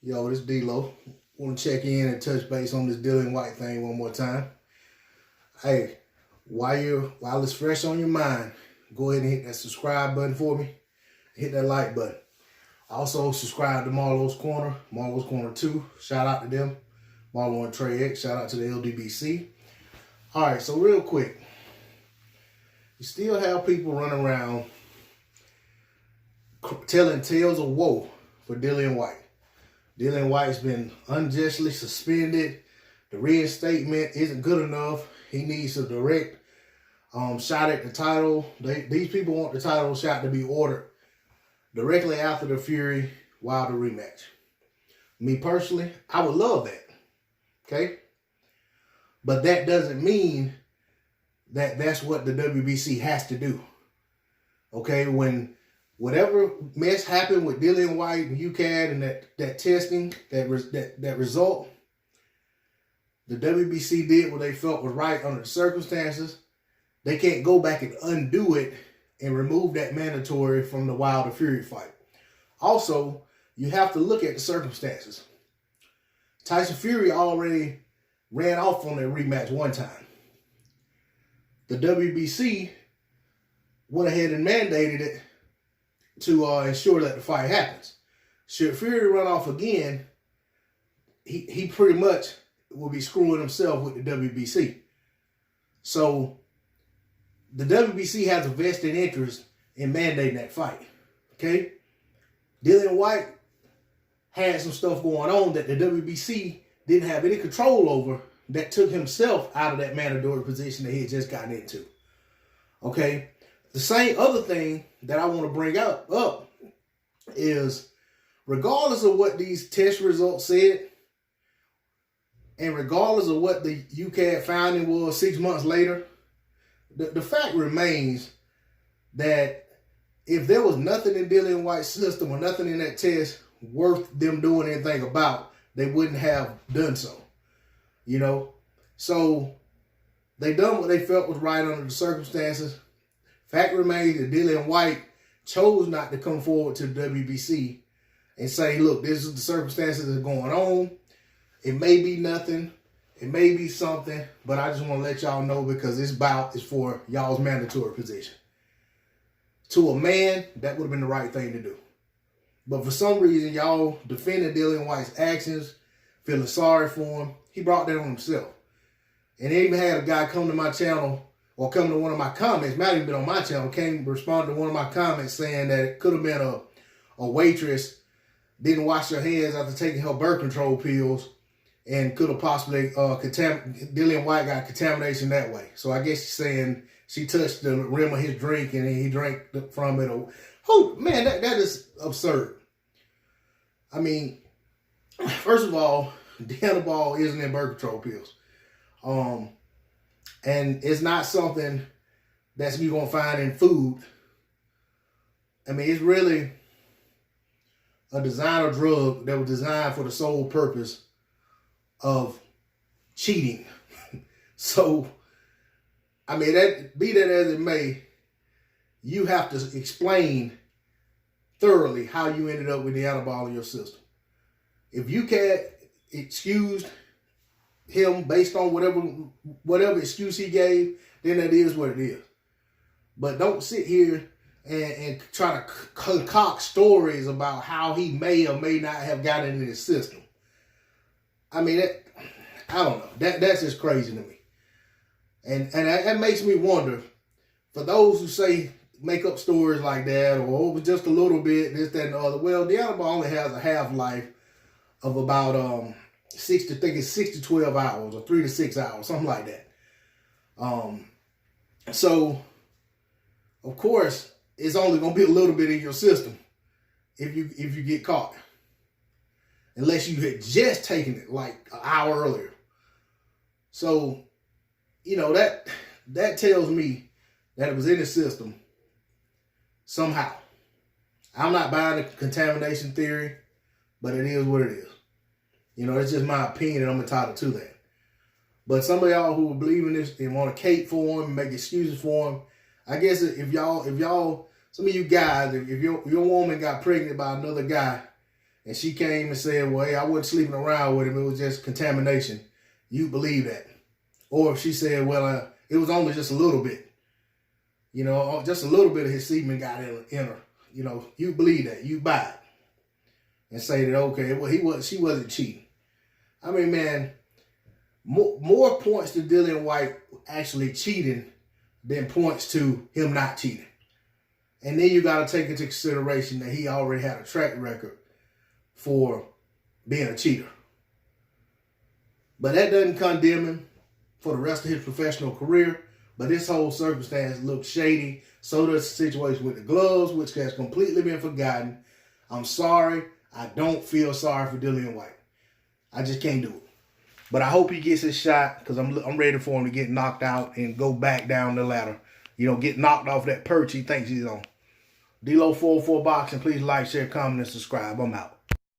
Yo, this D-Lo. Want to check in and touch base on this Dillian Whyte thing one more time. Hey, while it's fresh on your mind, go ahead and hit that subscribe button for me. Hit that like button. Also, subscribe to Marlo's Corner, Marlo's Corner 2. Shout out to them. Marlo and Trey X. Shout out to the LDBC. All right, so real quick. You still have people running around telling tales of woe for Dillian Whyte. Dillian Whyte's been unjustly suspended. The reinstatement isn't good enough. He needs a direct shot at the title. These people want the title shot to be ordered directly after the Fury Wilder rematch. Me personally, I would love that. Okay? But that doesn't mean that that's what the WBC has to do. Okay? When whatever mess happened with Dillian Whyte and UCAD and that testing, that result, the WBC did what they felt was right under the circumstances. They can't go back and undo it and remove that mandatory from the Wilder Fury fight. Also, you have to look at the circumstances. Tyson Fury already ran off on that rematch one time. The WBC went ahead and mandated it to ensure that the fight happens. Should Fury run off again, he pretty much will be screwing himself with the WBC. So the WBC has a vested interest in mandating that fight. Okay? Dillian Whyte had some stuff going on that the WBC didn't have any control over that took himself out of that mandatory position that he had just gotten into. Okay? The same other thing that I want to bring up is, regardless of what these test results said, and regardless of what the UCAD finding was 6 months later, the fact remains that if there was nothing in Dillian Whyte's system or nothing in that test worth them doing anything about, they wouldn't have done so. You know? So they done what they felt was right under the circumstances. Fact remains that Dillian Whyte chose not to come forward to the WBC and say, look, this is the circumstances that are going on. It may be nothing. It may be something, but I just want to let y'all know because this bout is for y'all's mandatory position. To a man, that would have been the right thing to do. But for some reason, y'all defended Dillian Whyte's actions, feeling sorry for him. He brought that on himself. And they even had a guy come to my channel or come to one of my comments, not even been on my channel, came to respond to one of my comments saying that it could have been a waitress, didn't wash her hands after taking her birth control pills, and could have possibly, Dillian Whyte got contamination that way. So I guess she's saying she touched the rim of his drink and he drank from it. Oh, man, that is absurd. I mean, first of all, the ball isn't in birth control pills. And it's not something that you're going to find in food. I mean, it's really a designer drug that was designed for the sole purpose of cheating. So, I mean, be that as it may, you have to explain thoroughly how you ended up with the antiball in your system. If you can't excuse him based on whatever excuse he gave, then that is what it is. But don't sit here and try to concoct stories about how he may or may not have gotten into his system. I mean, I don't know. That's just crazy to me. And that makes me wonder, for those who say make up stories like that, or just a little bit, this, that, and the other. Well, the antiball only has a half-life of about 6 to 12 hours, or 3 to 6 hours, something like that. So, of course, it's only going to be a little bit in your system if you get caught. Unless you had just taken it like an hour earlier. So, you know, that tells me that it was in the system somehow. I'm not buying the contamination theory, but it is what it is. You know, it's just my opinion and I'm entitled to that. But some of y'all who believe in this and want to cape for him, make excuses for him, I guess if y'all, some of you guys, if your woman got pregnant by another guy and she came and said, well, hey, I wasn't sleeping around with him, it was just contamination, you believe that. Or if she said, well, it was only just a little bit, you know, just a little bit of his semen got in her, you know, you believe that, you buy it. And say that, okay, well, she wasn't cheating. I mean, man, more points to Dillian Whyte actually cheating than points to him not cheating. And then you got to take into consideration that he already had a track record for being a cheater. But that doesn't condemn him for the rest of his professional career. But this whole circumstance looks shady. So does the situation with the gloves, which has completely been forgotten. I'm sorry. I don't feel sorry for Dillian Whyte. I just can't do it. But I hope he gets his shot because I'm ready for him to get knocked out and go back down the ladder. You know, get knocked off that perch he thinks he's on. D-Lo 404 Boxing. Please like, share, comment, and subscribe. I'm out.